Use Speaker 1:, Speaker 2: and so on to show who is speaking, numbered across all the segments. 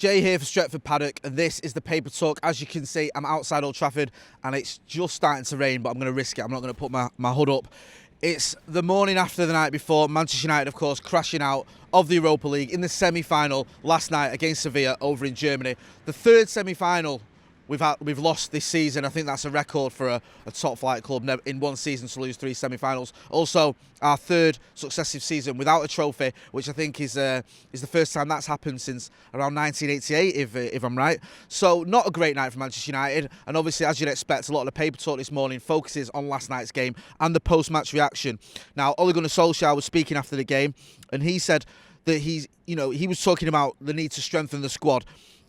Speaker 1: Jay here for Stretford Paddock, and this is the Paper Talk. As you can see, I'm outside Old Trafford, and it's just starting to rain, but I'm going to risk it. I'm not going to put my hood up. It's the morning after the night before. Manchester United, of course, crashing out of the Europa League in the semi-final last night against Sevilla over in Germany. The third semi-final we've lost this season. I think that's a record for a top-flight club in one season to lose 3 semi-finals. Also, our third successive season without a trophy, which I think is the first time that's happened since around 1988, if I'm right. So, not a great night for Manchester United. And obviously, as you'd expect, a lot of the Paper Talk this morning focuses on last night's game and the post-match reaction. Now, Ole Gunnar Solskjaer was speaking after the game, and he said that he was talking about the need to strengthen the squad.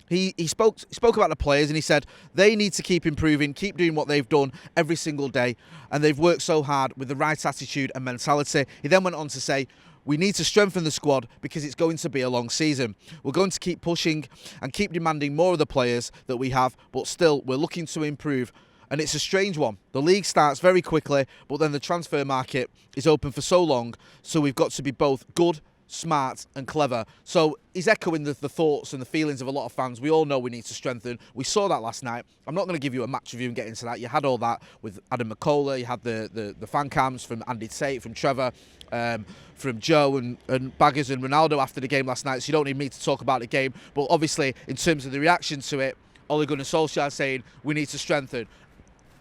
Speaker 1: He spoke about the players, and he said they need to keep improving, keep doing what they've done every single day, and they've worked so hard with the right attitude and mentality. He then went on to say, we need to strengthen the squad because it's going to be a long season. We're going to keep pushing and keep demanding more of the players that we have, but still we're looking to improve. And it's a strange one. The league starts very quickly, but then the transfer market is open for so long, so we've got to be both good, smart and clever. So he's echoing the thoughts and the feelings of a lot of fans. We all know we need to strengthen. We saw that last night. I'm not going to give you a match review and get into that. You had all that with Adam McCullough. You had the fan cams from Andy Tate, from Trevor, from Joe and Baggers and Ronaldo after the game last night. So you don't need me to talk about the game. But obviously, in terms of the reaction to it, Ole Gunnar Solskjaer saying we need to strengthen.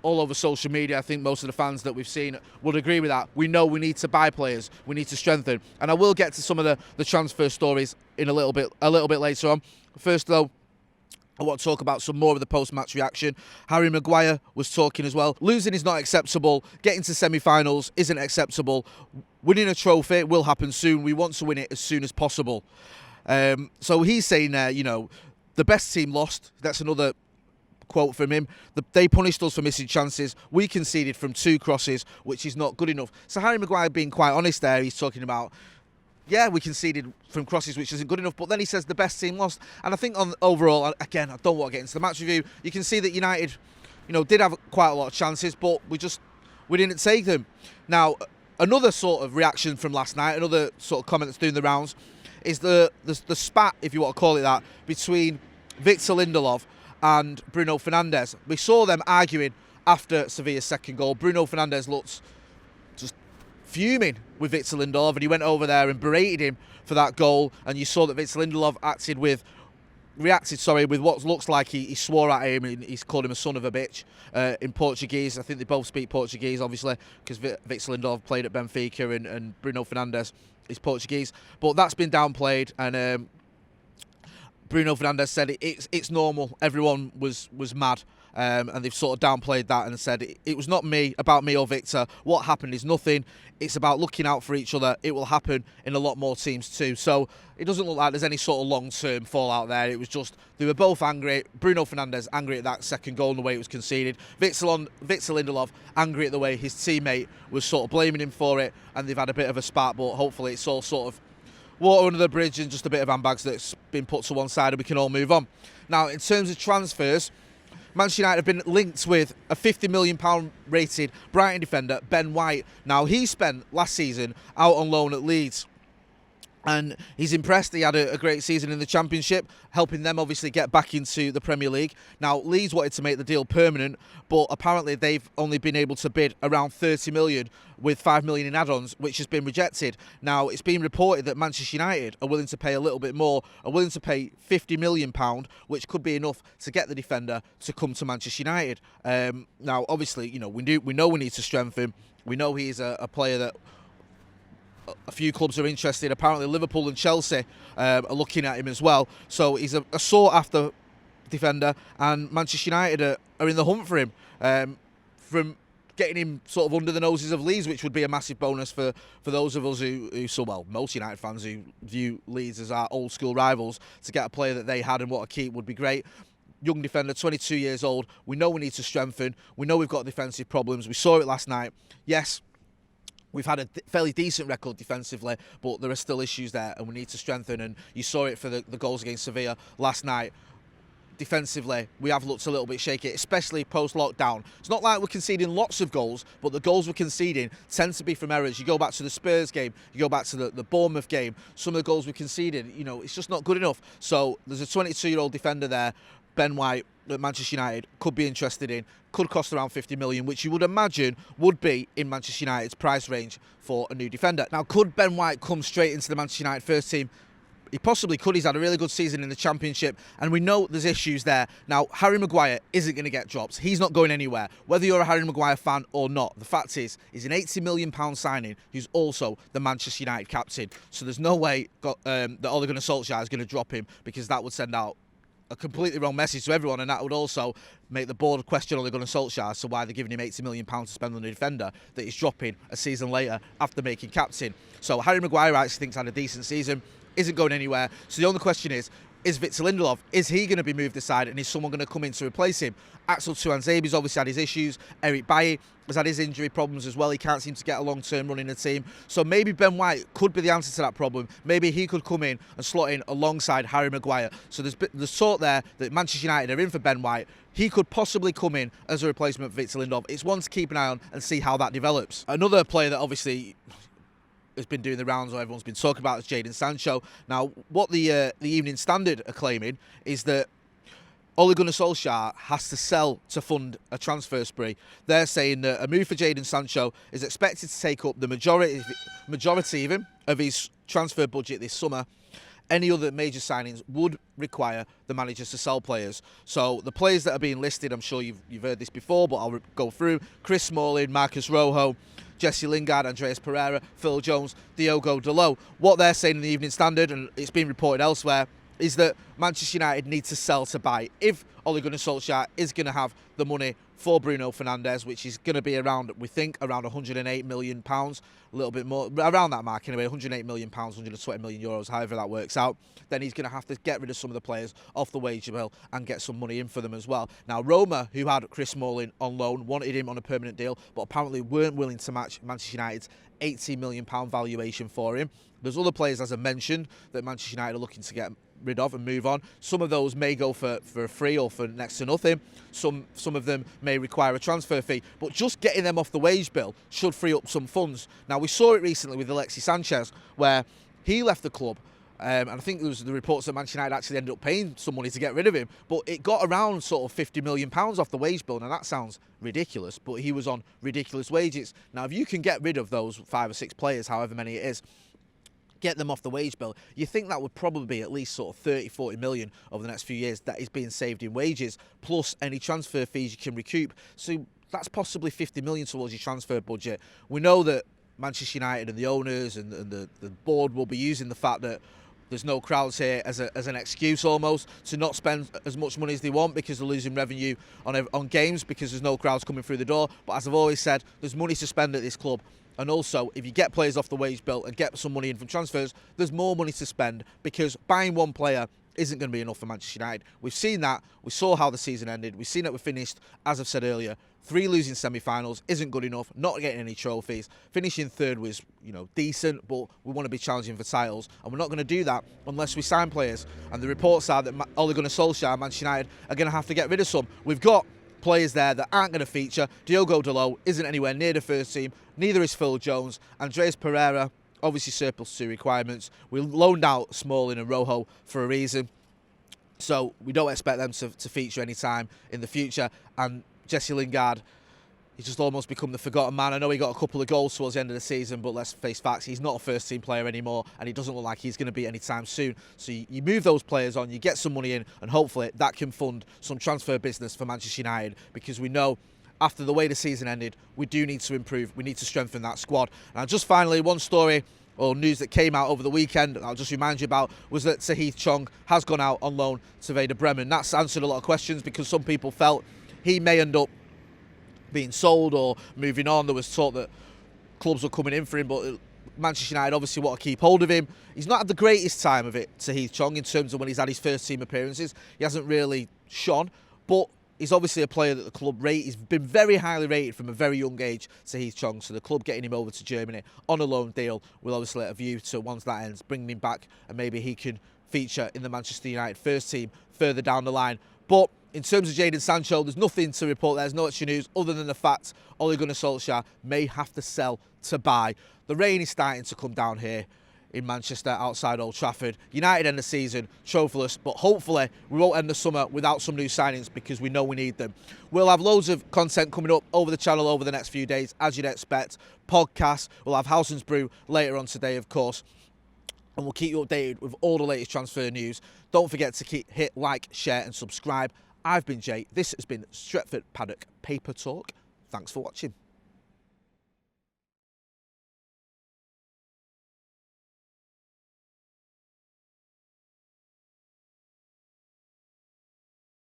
Speaker 1: All over social media, I think most of the fans that we've seen would agree with that. We know we need to buy players, we need to strengthen, and I will get to some of the transfer stories in a little bit later on. First, though, I want to talk about some more of the post-match reaction. Harry Maguire was talking as well. Losing is not acceptable. Getting to semi-finals isn't acceptable. Winning a trophy will happen soon. We want to win it as soon as possible. So he's saying there, the best team lost. That's another quote from him. They punished us for missing chances. We conceded from 2 crosses, which is not good enough. So Harry Maguire being quite honest there, he's talking about, yeah, we conceded from crosses, which isn't good enough, but then he says the best team lost. And I think overall, again, I don't want to get into the match review, you can see that United, did have quite a lot of chances, but we didn't take them. Now, another sort of reaction from last night, another sort of comment that's doing the rounds, is the spat, if you want to call it that, between Victor Lindelof and Bruno Fernandes. We saw them arguing after Sevilla's second goal. Bruno Fernandes looked just fuming with Victor Lindelof, and he went over there and berated him for that goal. And you saw that Victor Lindelof reacted with what looks like he swore at him, and he's called him a son of a bitch in Portuguese. I think they both speak Portuguese, obviously, because Victor Lindelof played at Benfica and Bruno Fernandes is Portuguese. But that's been downplayed, and Bruno Fernandes said it's normal. Everyone was mad, and they've sort of downplayed that and said it was not about me or Victor. What happened is nothing. It's about looking out for each other. It will happen in a lot more teams too. So it doesn't look like there's any sort of long-term fallout there. It was just they were both angry. Bruno Fernandes angry at that second goal and the way it was conceded. Victor Lindelof angry at the way his teammate was sort of blaming him for it, and they've had a bit of a spat. But hopefully it's all sort of water under the bridge and just a bit of handbags that's been put to one side and we can all move on. Now, in terms of transfers, Manchester United have been linked with a £50 million rated Brighton defender, Ben White. Now, he spent last season out on loan at Leeds, and he's impressed. He had a great season in the Championship, helping them obviously get back into the Premier League. Now, Leeds wanted to make the deal permanent, but apparently they've only been able to bid around £30 million with £5 million in add-ons, which has been rejected. Now, it's been reported that Manchester United are willing to pay a little bit more, are willing to pay £50 million, which could be enough to get the defender to come to Manchester United. Now, obviously, we know we need to strengthen. We know he's a player that a few clubs are interested. Apparently Liverpool and Chelsea are looking at him as well. So he's a sought-after defender, and Manchester United are in the hunt for him. From getting him sort of under the noses of Leeds, which would be a massive bonus for those of us most United fans who view Leeds as our old-school rivals, to get a player that they had and what a keep would be great. Young defender, 22 years old. We know we need to strengthen. We know we've got defensive problems. We saw it last night. Yes, we've had a fairly decent record defensively, but there are still issues there and we need to strengthen. And you saw it for the goals against Sevilla last night. defensively, we have looked a little bit shaky, especially post-lockdown. It's not like we're conceding lots of goals, but the goals we're conceding tend to be from errors. You go back to the Spurs game, you go back to the Bournemouth game, some of the goals we conceded, you know, it's just not good enough. So there's a 22-year-old defender there, Ben White, that Manchester United could be interested in, could cost around 50 million, which you would imagine would be in Manchester United's price range for a new defender. Now, could Ben White come straight into the Manchester United first team? He possibly could. He's had a really good season in the Championship, and we know there's issues there. Now, Harry Maguire isn't going to get drops. He's not going anywhere, whether you're a Harry Maguire fan or not. The fact is, he's an £80 million signing who's also the Manchester United captain. So there's no way that Ole Gunnar Solskjaer is going to drop him, because that would send out a completely wrong message to everyone, and that would also make the board question Ole Gunnar Solskjaer, so why they're giving him £80 million to spend on a defender that he's dropping a season later after making captain. So Harry Maguire actually thinks had a decent season, isn't going anywhere. So the only question is Victor Lindelof, is he going to be moved aside, and is someone going to come in to replace him? Axel Tuanzebe's obviously had his issues. Eric Bailly has had his injury problems as well. He can't seem to get a long-term run in the team. So maybe Ben White could be the answer to that problem. Maybe he could come in and slot in alongside Harry Maguire. So there's talk there that Manchester United are in for Ben White. He could possibly come in as a replacement for Victor Lindelof. It's one to keep an eye on and see how that develops. Another player that obviously has been doing the rounds, or everyone's been talking about, is Jadon Sancho. Now, what the Evening Standard are claiming is that Ole Gunnar Solskjaer has to sell to fund a transfer spree. They're saying that a move for Jadon Sancho is expected to take up the majority even of his transfer budget this summer. Any other major signings would require the managers to sell players. So the players that are being listed, I'm sure you've heard this before, but I'll go through: Chris Smalling, Marcus Rojo, Jesse Lingard, Andreas Pereira, Phil Jones, Diogo Dalot. What they're saying in the Evening Standard, and it's been reported elsewhere, is that Manchester United need to sell to buy. If Ole Gunnar Solskjaer is going to have the money for Bruno Fernandes, which is going to be around, we think, around £108 million, a little bit more, around that mark anyway, £108 million, €120 million, however that works out, then he's going to have to get rid of some of the players off the wage bill and get some money in for them as well. Now, Roma, who had Chris Smalling on loan, wanted him on a permanent deal, but apparently weren't willing to match Manchester United's £80 million valuation for him. There's other players, as I mentioned, that Manchester United are looking to get rid of and move on. Some of those may go for free or for next to nothing. Some of them may require a transfer fee, but just getting them off the wage bill should free up some funds. Now, we saw it recently with Alexis Sanchez, where he left the club, and I think there was the reports that Manchester United actually ended up paying some money to get rid of him, but it got around sort of £50 million off the wage bill. Now, that sounds ridiculous, but he was on ridiculous wages. Now, if you can get rid of those 5 or 6 players, however many it is, get them off the wage bill, you think that would probably be at least sort of 30-40 million over the next few years that is being saved in wages, plus any transfer fees you can recoup. So that's possibly 50 million towards your transfer budget. We know that Manchester United and the owners and the board will be using the fact that there's no crowds here as an excuse almost to not spend as much money as they want, because they're losing revenue on games because there's no crowds coming through the door. But as I've always said, there's money to spend at this club. And also, if you get players off the wage bill and get some money in from transfers, there's more money to spend, because buying one player isn't going to be enough for Manchester United. We've seen that. We saw how the season ended. We've seen that we finished, as I've said earlier, 3 losing semi-finals isn't good enough, not getting any trophies. Finishing 3rd was, decent, but we want to be challenging for titles, and we're not going to do that unless we sign players. And the reports are that Ole Gunnar Solskjaer and Manchester United are going to have to get rid of some. We've got players there that aren't going to feature. Diogo Dalot isn't anywhere near the first team. Neither is Phil Jones. Andreas Pereira, obviously surplus to requirements. We loaned out Smalling and Rojo for a reason, so we don't expect them to feature any time in the future. And Jesse Lingard, he's just almost become the forgotten man. I know he got a couple of goals towards the end of the season, but let's face facts, he's not a first-team player anymore, and he doesn't look like he's going to be anytime soon. So you move those players on, you get some money in, and hopefully that can fund some transfer business for Manchester United, because we know after the way the season ended, we do need to improve. We need to strengthen that squad. And just finally, one story or news that came out over the weekend, I'll just remind you about, was that Tahith Chong has gone out on loan to Werder Bremen. That's answered a lot of questions, because some people felt he may end up being sold or moving on. There was talk that clubs were coming in for him, but Manchester United obviously want to keep hold of him. He's not had the greatest time of it, Tahith Chong, in terms of when he's had his first team appearances. He hasn't really shone, but he's obviously a player that the club rate. He's been very highly rated from a very young age, Tahith Chong. So the club getting him over to Germany on a loan deal will obviously let a view to, once that ends, bringing him back, and maybe he can feature in the Manchester United first team further down the line. But in terms of Jadon Sancho, there's nothing to report. There's no extra news other than the fact Ole Gunnar Solskjaer may have to sell to buy. The rain is starting to come down here in Manchester outside Old Trafford. United end the season trophyless, but hopefully we won't end the summer without some new signings because we know we need them. We'll have loads of content coming up over the channel over the next few days, as you'd expect. Podcasts, we'll have House and Brew later on today, of course. And we'll keep you updated with all the latest transfer news. Don't forget to hit like, share and subscribe. I've been Jay. This has been Stretford Paddock Paper Talk. Thanks for watching.